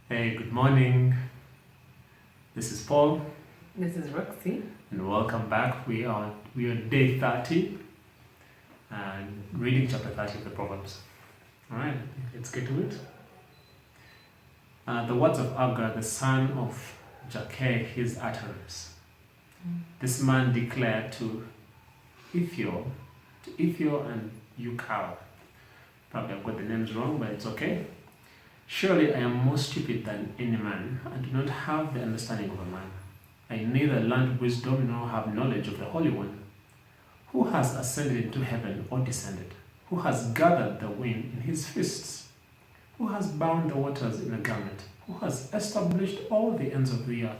Hey, good morning. This is Paul. This is Roxie. And welcome back. We are day 30 and reading chapter 30 of the Proverbs. Alright, let's get to it. The words of Heir, the son of Jakeh, his utterance. This man declared to Heir and Ukal. Probably I've got the names wrong, but it's okay. Surely I am more stupid than any man, and do not have the understanding of a man. I neither learned wisdom nor have knowledge of the Holy One. Who has ascended into heaven or descended? Who has gathered the wind in his fists? Who has bound the waters in a garment? Who has established all the ends of the earth?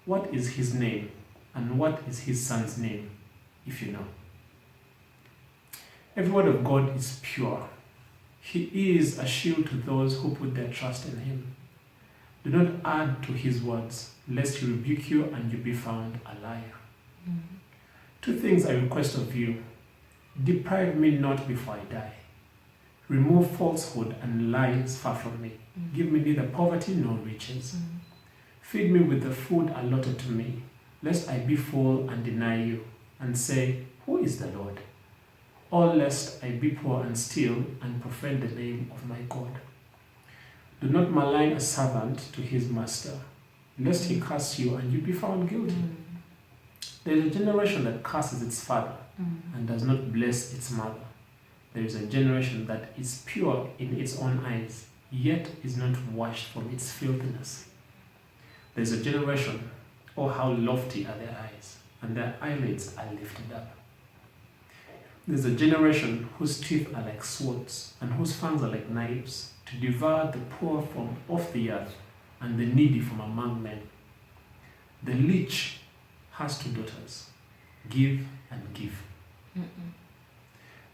What is his name, and what is his son's name, if you know? Every word of God is pure. He is a shield to those who put their trust in him. Do not add to his words, lest he rebuke you and you be found a liar. Two things I request of you. Deprive me not before I die. Remove falsehood and lies far from me. Give me neither poverty nor riches. Feed me with the food allotted to me, lest I be full and deny you, and say, who is the Lord? Or lest I be poor and steal and profane the name of my God. Do not malign a servant to his master, lest he curse you and you be found guilty. There is a generation that curses its father and does not bless its mother. There is a generation that is pure in its own eyes, yet is not washed from its filthiness. There is a generation, oh how lofty are their eyes, and their eyelids are lifted up. There's a generation whose teeth are like swords, and whose fangs are like knives, to devour the poor from off the earth, and the needy from among men. The leech has two daughters, give and give.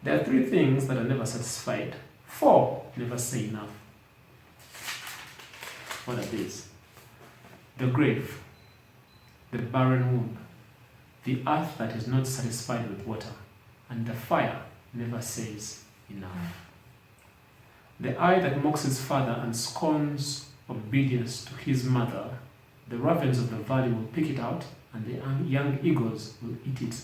There are three things that are never satisfied. Four never say enough. What are these? The grave, the barren womb, the earth that is not satisfied with water, and the fire never says enough. The eye that mocks his father and scorns obedience to his mother, the ravens of the valley will pick it out, and the young eagles will eat it.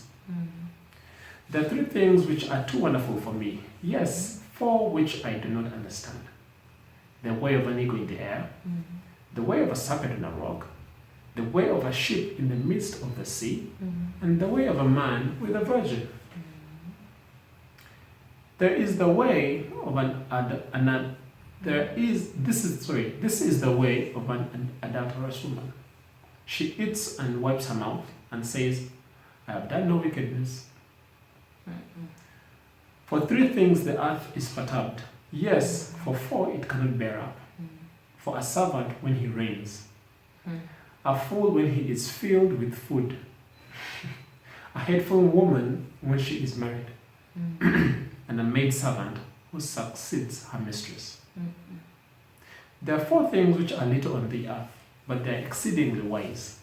There are three things which are too wonderful for me. Yes, four which I do not understand. The way of an eagle in the air, the way of a serpent on a rock, the way of a ship in the midst of the sea, and the way of a man with a virgin. There is the way of this is the way of an adulterous woman. She eats and wipes her mouth and says, I have done no wickedness. For three things the earth is perturbed. Yes, for four it cannot bear up. For a servant when he reigns, a fool when he is filled with food, a hateful woman when she is married, and a maidservant who succeeds her mistress. There are four things which are little on the earth, but they are exceedingly wise.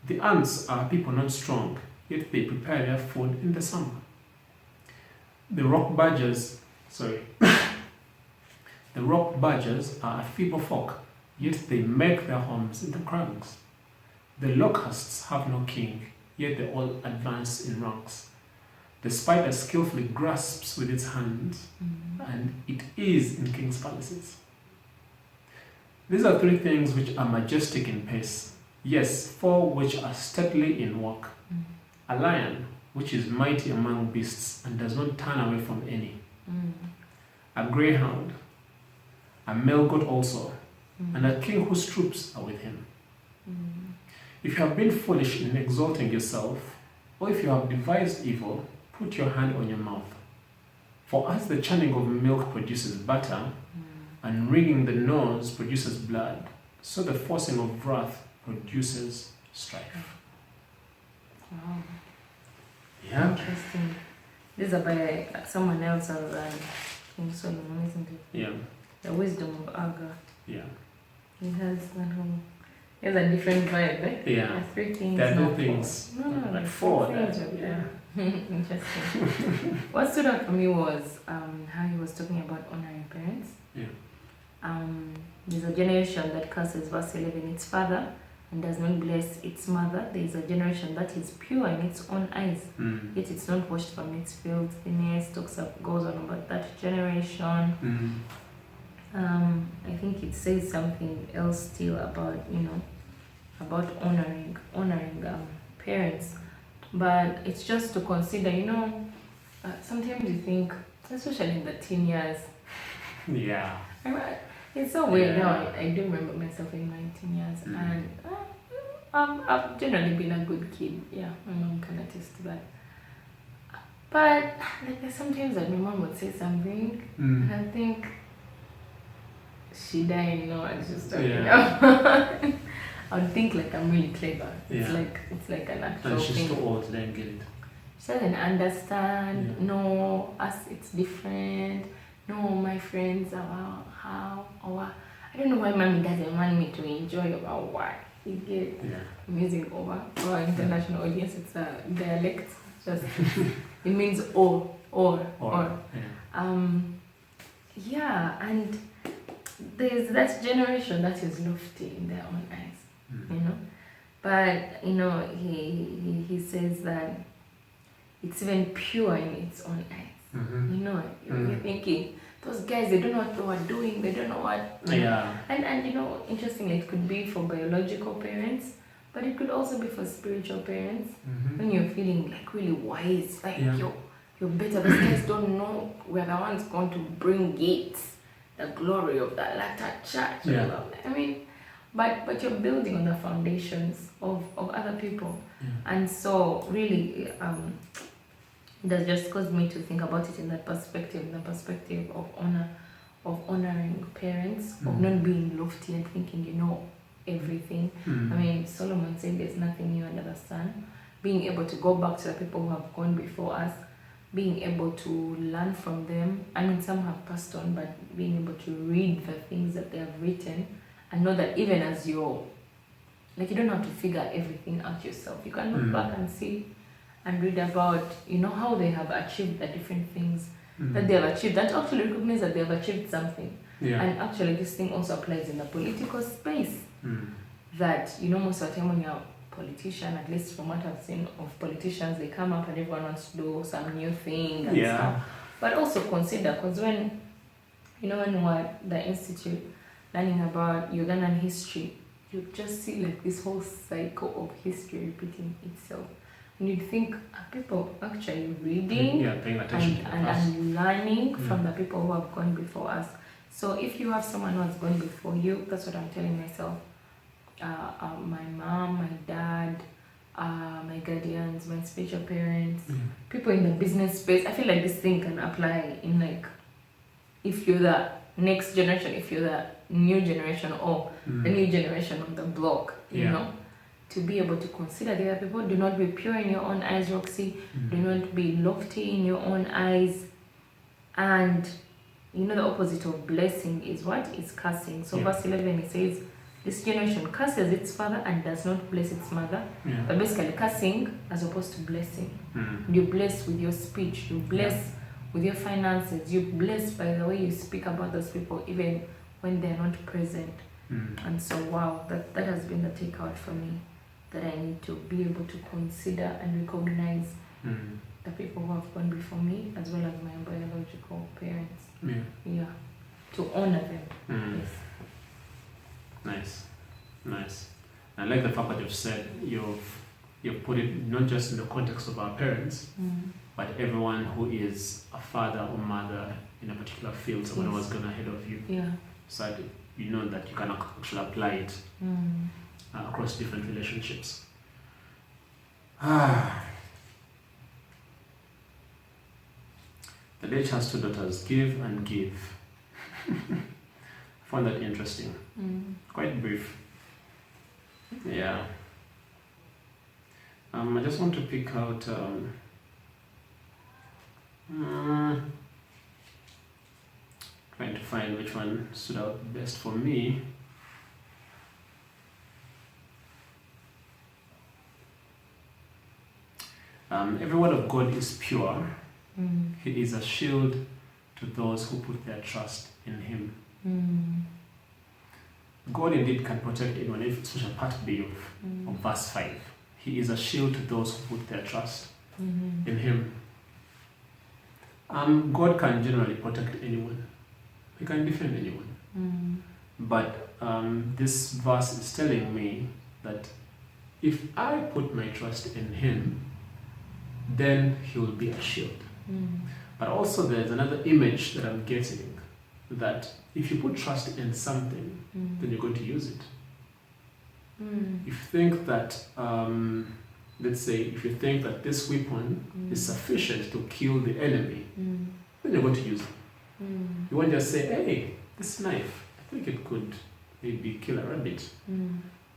The ants are people not strong, yet they prepare their food in the summer. The rock badgers are a feeble folk, yet they make their homes in the crags. The locusts have no king, yet they all advance in ranks. The spider skillfully grasps with its hands, and it is in king's palaces. These are three things which are majestic in pace, yes, four which are stately in walk. A lion, which is mighty among beasts and does not turn away from any. A greyhound, a male goat also, and a king whose troops are with him. If you have been foolish in exalting yourself, or if you have devised evil, put your hand on your mouth. For as the churning of milk produces butter, and wringing the nose produces blood, so the forcing of wrath produces strife. Wow. Yeah. Interesting. These are by someone else other than King Solomon, isn't it? Yeah. The wisdom of Heir. Yeah. He has a different vibe, eh? Yeah. Three things. There are no not things. four. No, Like four. things. Yeah. Interesting. What stood out for me was how he was talking about honoring parents. Yeah. There's a generation that curses, verse 11, its father and does not bless its mother. There is a generation that is pure in its own eyes, yet it's not washed from its filthiness. Goes on about that generation. I think it says something else still about, about honoring parents. But it's just to consider, sometimes you think, especially in the teen years. Yeah. It's so weird now. I do remember myself in my teen years, and I've generally been a good kid. Yeah, my mom can attest to that. But like sometimes that my mom would say something, and I think she died, and she's talking about. I would think like I'm really clever. It's like an actual and she's thing. too old to then get it. She doesn't understand. No, us it's different. No, my friends are how or I don't know why mommy doesn't want me to enjoy about what you get. I'm using over for our international audience. It's a dialect. Just it means or. And there's that generation that is lofty in their own eyes, But he says that it's even pure in its own eyes. You're thinking those guys, they don't know what they are doing. They don't know what. And interestingly, it could be for biological parents, but it could also be for spiritual parents. When you're feeling like really wise, like you're better. Those guys don't know we're the ones going to bring gates, the glory of that latter church. I mean, but you're building on the foundations of other people, and so really, that just caused me to think about it in that perspective, the perspective of honor, of honoring parents, of not being lofty and thinking you know everything. I mean, Solomon said there's nothing new under the sun. Being able to go back to the people who have gone before us, being able to learn from them. I mean, some have passed on, but being able to read the things that they have written and know that even as you don't have to figure everything out yourself. You can look back and see and read about, how they have achieved the different things that they have achieved, and actually recognize that they have achieved something. And actually this thing also applies in the political space. That, most of the time when you're a politician, at least from what I've seen of politicians, they come up and everyone wants to do some new thing and stuff. But also consider, because when we were at the institute learning about Ugandan history, you just see like this whole cycle of history repeating itself. And you'd think, are people actually reading paying attention and learning from the people who have gone before us? So if you have someone who has gone before you, that's what I'm telling myself. My mom, my dad, my guardians, my spiritual parents, people in the business space. I feel like this thing can apply in like, if you're the next generation, if you're the new generation or the new generation of the block, you know, to be able to consider the other people. Do not be pure in your own eyes, Roxie. Do not be lofty in your own eyes. And the opposite of blessing is what? Is cursing. So verse 11, it says, this generation curses its father and does not bless its mother. But basically cursing as opposed to blessing. You bless with your speech. You bless with your finances. You bless by the way you speak about those people even when they're not present. And so wow, that has been the takeout for me, that I need to be able to consider and recognize the people who have gone before me as well as my biological parents. To honor them. Nice. I like the fact that you've said you've put it not just in the context of our parents, but everyone who is a father or mother in a particular field, someone who has gone ahead of you. So that you know that you can actually apply it across different relationships. The lady has two daughters, give and give. I found that interesting. Quite brief. I just want to pick out trying to find which one stood out best for me. Every word of God is pure. He is a shield to those who put their trust in Him. God indeed can protect anyone. If it's such a part B of verse 5. He is a shield to those who put their trust in Him. God can generally protect anyone. He can defend anyone. But this verse is telling me that if I put my trust in Him, then He will be a shield. But also there's another image that I'm getting, that if you put trust in something, then you're going to use it. If you think that, let's say, if you think that this weapon is sufficient to kill the enemy, then you're going to use it. You won't just say, hey, this knife, I think it could maybe kill a rabbit.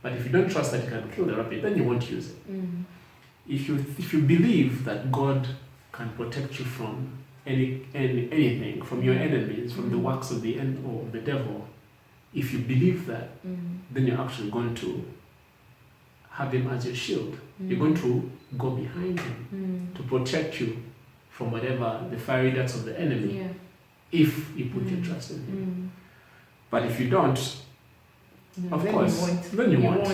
But if you don't trust that it can kill the rabbit, then you won't use it. If you believe that God can protect you from anything, from your enemies, from the works of the devil, if you believe that, then you're actually going to have Him as your shield. You're going to go behind Him to protect you from whatever the fiery darts of the enemy, if you put your trust in Him. But if you don't, of course, then you won't.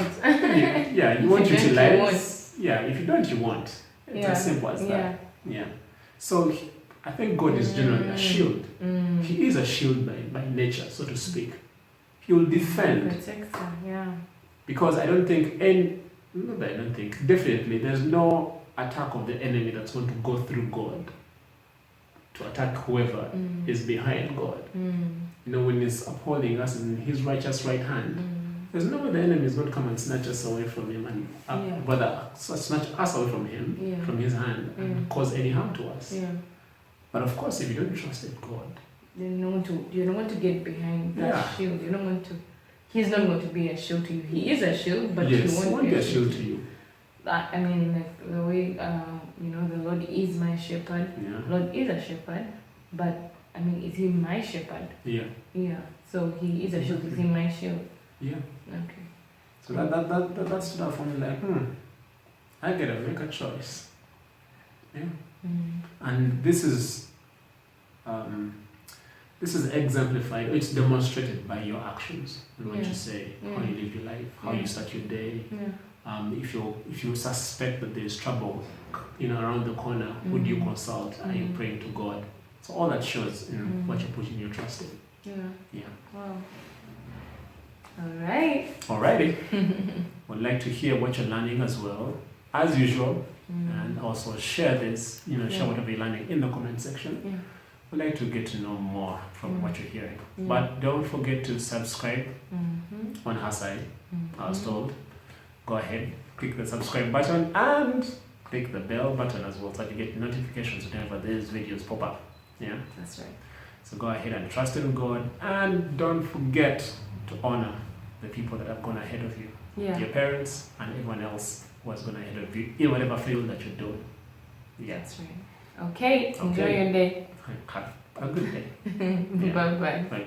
You won't utilize. If you don't, you won't. It's as simple as that. So I think God is generally a shield. He is a shield by nature, so to speak. He will defend. Because definitely there's no attack of the enemy that's going to go through God to attack whoever is behind God. When He's upholding us in His righteous right hand, there's no way the enemy is going to come and snatch us away from Him, and rather snatch us away from Him, from His hand, and cause any harm to us. But of course, if you don't trust in God, then you don't want to get behind that shield. You don't want to. He's not going to be a shield to you. He is a shield, but He won't be a shield to you. I mean, like the way the Lord is my shepherd. Lord is a shepherd, but I mean, is He my shepherd? So He is a shield. Is He my shield? Okay. So that stood out for me like, I gotta make a choice. And this is exemplified. It's demonstrated by your actions and what you say, how you live your life, how you start your day. If you suspect that there is trouble, around the corner, who do you consult? Are you praying to God? So all that shows in what you're putting your trust in. Wow. Alrighty. Would like to hear what you're learning as well, as usual, and also share this. Share whatever you're learning in the comment section. We'd like to get to know more from what you're hearing. But don't forget to subscribe on her side. I was told. Go ahead, click the subscribe button and click the bell button as well, so that you get notifications whenever these videos pop up. That's right. So go ahead and trust in God, and don't forget to honor the people that have gone ahead of you. Your parents and everyone else who has gone ahead of you in whatever field that you're doing. That's right. Okay. Enjoy your day. Have a good day. Bye-bye. Bye.